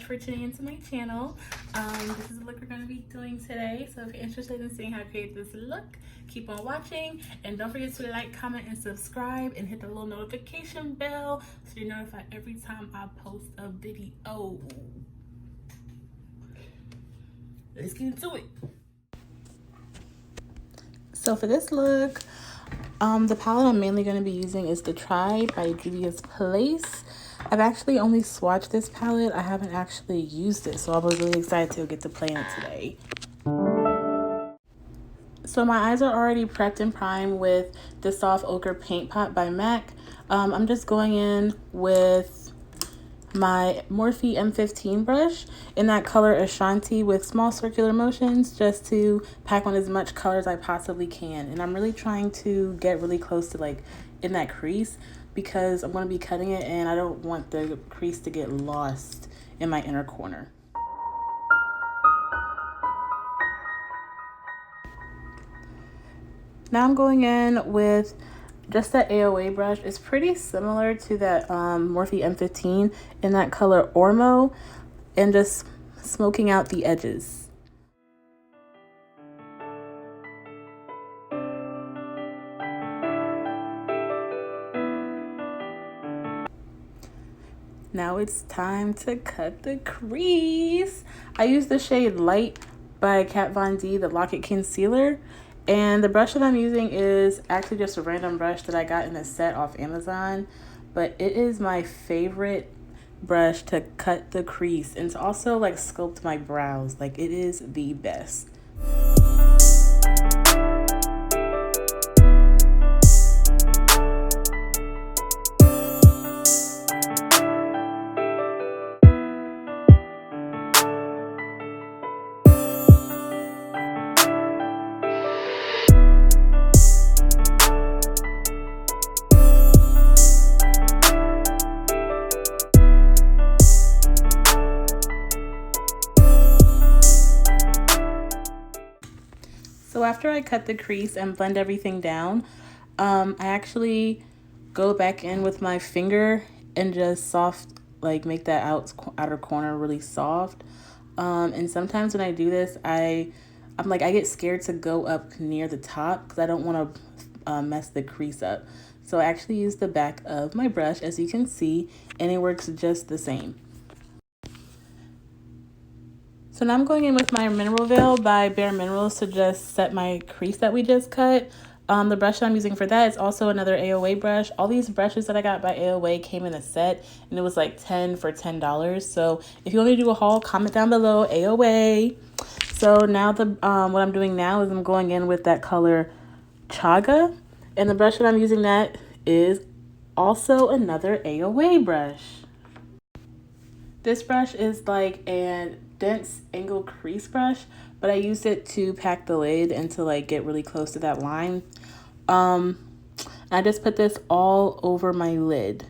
for tuning into my channel. This is the look we're going to be doing today. So if you're interested in seeing how I create this look, keep on watching. And don't forget to like, comment, and subscribe. And hit the little notification bell so you're notified every time I post a video. Let's get into it. So for this look, the palette I'm mainly going to be using is the Try by Juvias Place. I've actually only swatched this palette. I haven't actually used it, so I was really excited to get to play in it today. So my eyes are already prepped and primed with the Soft Ochre Paint Pot by MAC. I'm just going in with my Morphe M15 brush in that color Ashanti with small circular motions, just to pack on as much color as I possibly can. And I'm really trying to get really close to like in that crease, because I'm going to be cutting it and I don't want the crease to get lost in my inner corner. Now I'm going in with just that AOA brush. It's pretty similar to that Morphe M15 in that color Ormo, and just smoking out the edges. Now it's time to cut the crease. I use the shade Light by Kat Von D, the Lock-It Concealer. And the brush that I'm using is actually just a random brush that I got in a set off Amazon. But it is my favorite brush to cut the crease and to also like sculpt my brows. Like, it is the best. So after I cut the crease and blend everything down, I actually go back in with my finger and just make that outer corner really soft. And sometimes when I do this, I get scared to go up near the top because I don't want to mess the crease up. So I actually use the back of my brush, as you can see, and it works just the same. So now I'm going in with my Mineral Veil by Bare Minerals to just set my crease that we just cut. The brush that I'm using for that is also another AOA brush. All these brushes that I got by AOA came in a set, and it was like 10 for $10. So if you want me to do a haul, comment down below, AOA. So now what I'm doing now is I'm going in with that color Chaga, and the brush that I'm using that is also another AOA brush. This brush is like a dense angle crease brush, but I used it to pack the lid and to like get really close to that line. I just put this all over my lid.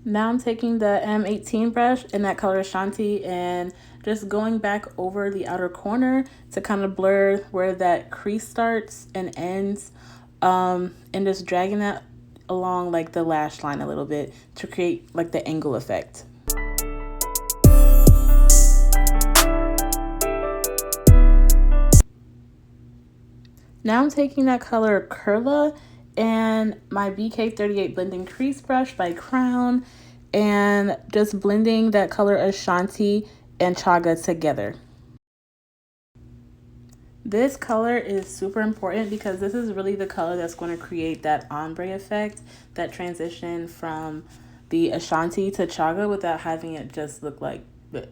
Now I'm taking the M18 brush in that color Ashanti and just going back over the outer corner to kind of blur where that crease starts and ends, and just dragging that along like the lash line a little bit to create like the angle effect. Now I'm taking that color Curla and my BK38 blending crease brush by Crown and just blending that color Ashanti and Chaga together. This color is super important because this is really the color that's going to create that ombre effect, that transition from the Ashanti to Chaga without having it just look like bleh.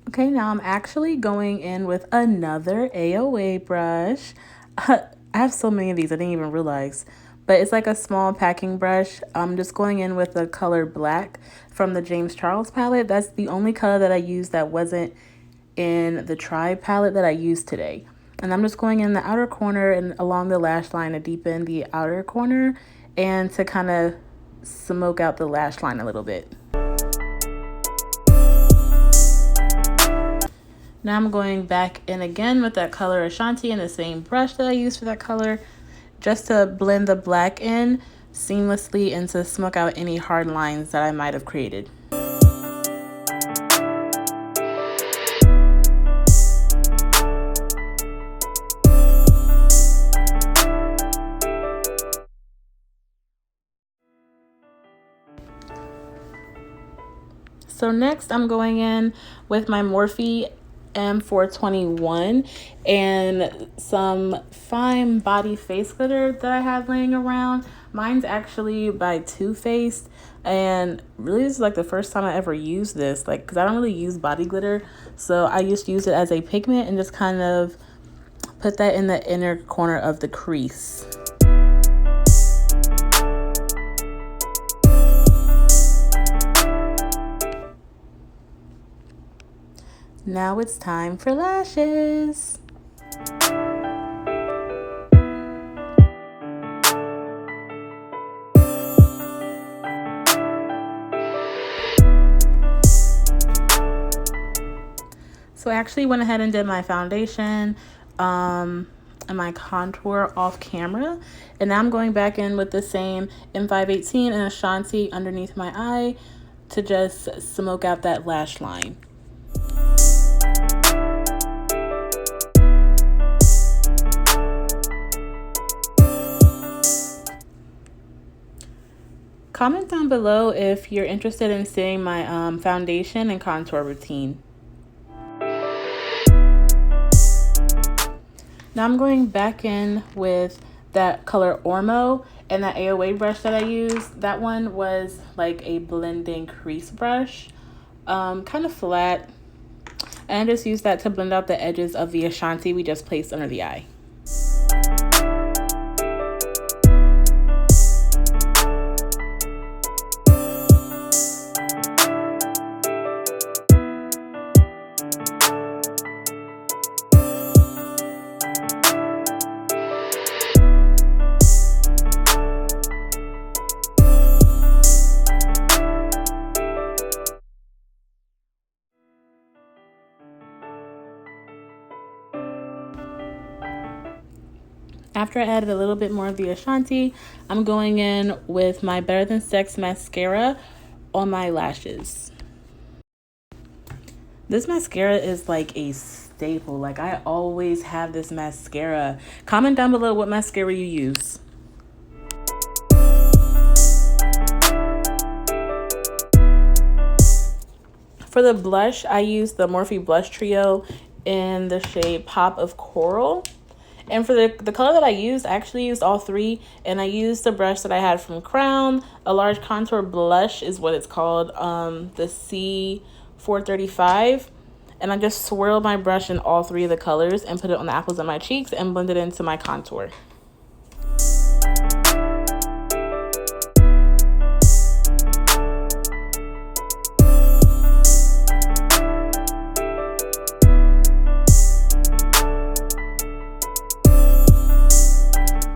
Okay, now I'm actually going in with another AOA brush. I have so many of these, I didn't even realize. But it's like a small packing brush. I'm just going in with the color Black from the James Charles palette. That's the only color that I used that wasn't in the Try palette that I used today. And I'm just going in the outer corner and along the lash line to deepen the outer corner and to kind of smoke out the lash line a little bit. Now I'm going back in again with that color Ashanti and the same brush that I used for that color, just to blend the black in seamlessly and to smoke out any hard lines that I might have created. So next I'm going in with my Morphe M421 and some fine body face glitter that I have laying around. Mine's actually by Too Faced, and really this is like the first time I ever used this, like, because I don't really use body glitter, so I used to use it as a pigment and just kind of put that in the inner corner of the crease. Now it's time for lashes. So I actually went ahead and did my foundation and my contour off camera. And now I'm going back in with the same M518 and Ashanti underneath my eye to just smoke out that lash line. Comment down below if you're interested in seeing my foundation and contour routine. Now I'm going back in with that color Ormo and that AOA brush that I used. That one was like a blending crease brush, kind of flat. And I just used that to blend out the edges of the Ashanti we just placed under the eye. After I added a little bit more of the Ashanti, I'm going in with my Better Than Sex mascara on my lashes. This mascara is like a staple. Like, I always have this mascara. Comment down below what mascara you use. For the blush, I used the Morphe Blush Trio in the shade Pop of Coral. And for the color that I actually used all three. And I used the brush that I had from Crown. A large contour blush is what it's called. The C435. And I just swirled my brush in all three of the colors and put it on the apples of my cheeks and blended it into my contour.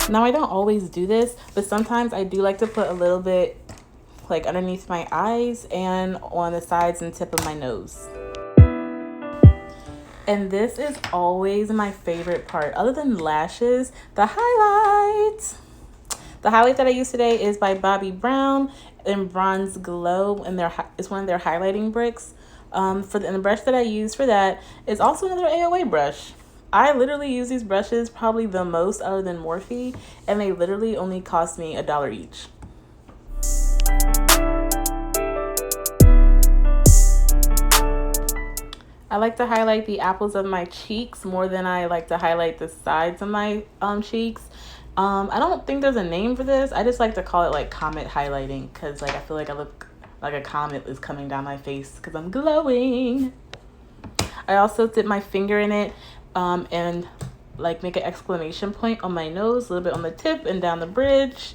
Now, I don't always do this, but sometimes I do like to put a little bit like underneath my eyes and on the sides and tip of my nose. And this is always my favorite part, other than lashes, the highlight. The highlight that I use today is by Bobbi Brown in Bronze Glow, and it's one of their highlighting bricks. And the brush that I use for that is also another AOA brush. I literally use these brushes probably the most other than Morphe, and they literally only cost me $1 each. I like to highlight the apples of my cheeks more than I like to highlight the sides of my cheeks. I don't think there's a name for this. I just like to call it like comet highlighting, because like I feel like I look like a comet is coming down my face because I'm glowing. I also dip my finger in it and like make an exclamation point on my nose, a little bit on the tip and down the bridge.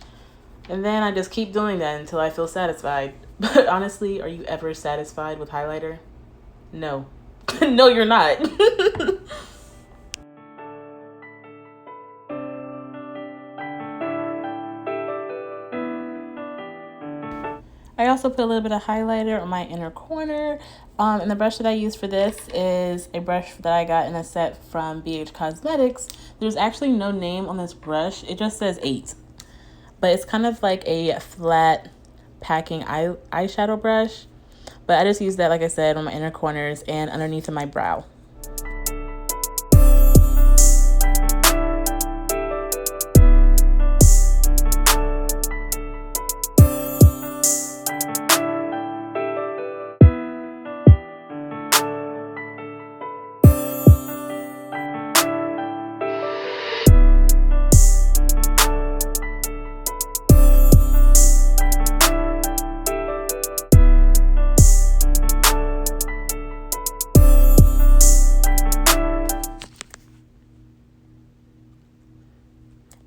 And then I just keep doing that until I feel satisfied. But honestly, are you ever satisfied with highlighter? No. No, you're not. I also put a little bit of highlighter on my inner corner. And the brush that I use for this is a brush that I got in a set from BH Cosmetics. There's actually no name on this brush. It just says 8. But it's kind of like a flat packing eyeshadow brush. But I just use that, like I said, on my inner corners and underneath of my brow.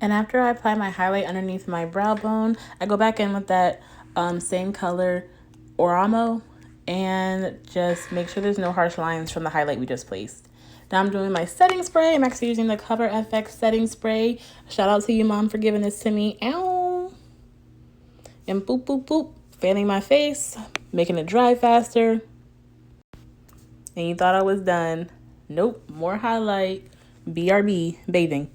And after I apply my highlight underneath my brow bone, I go back in with that same color Oramo and just make sure there's no harsh lines from the highlight we just placed. Now I'm doing my setting spray. I'm actually using the Cover FX setting spray. Shout out to you, Mom, for giving this to me. Ow! And boop, boop, boop. Fanning my face, making it dry faster. And you thought I was done. Nope, more highlight. BRB, bathing.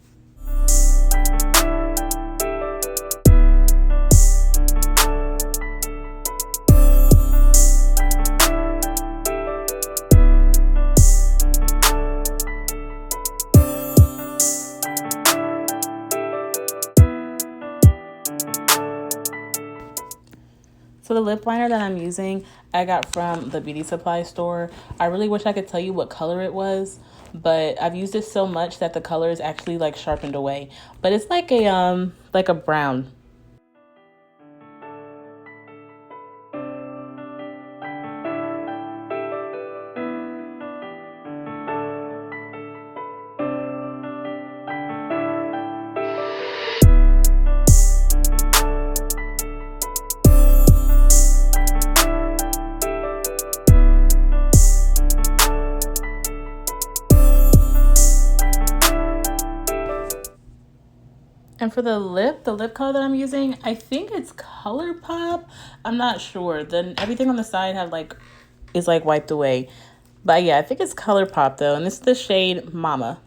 So the lip liner that I'm using, I got from the beauty supply store. I really wish I could tell you what color it was, but I've used it so much that the color is actually like sharpened away. But it's like a brown. And for the lip color that I'm using, I think it's ColourPop. I'm not sure. Then everything on the side is wiped away. But yeah, I think it's ColourPop though, and this is the shade Mama.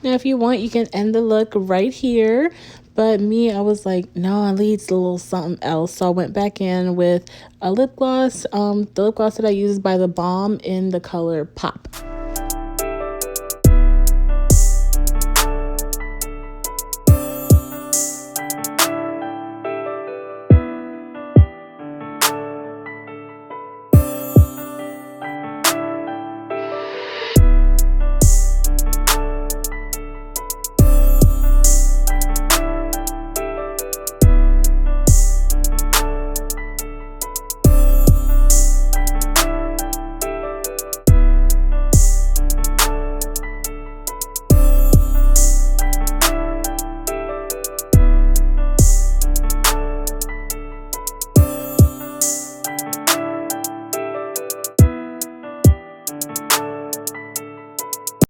Now, if you want, you can end the look right here. But me, I was like, no, it needs a little something else. So I went back in with a lip gloss. The lip gloss that I use is by The Balm in the color Pop.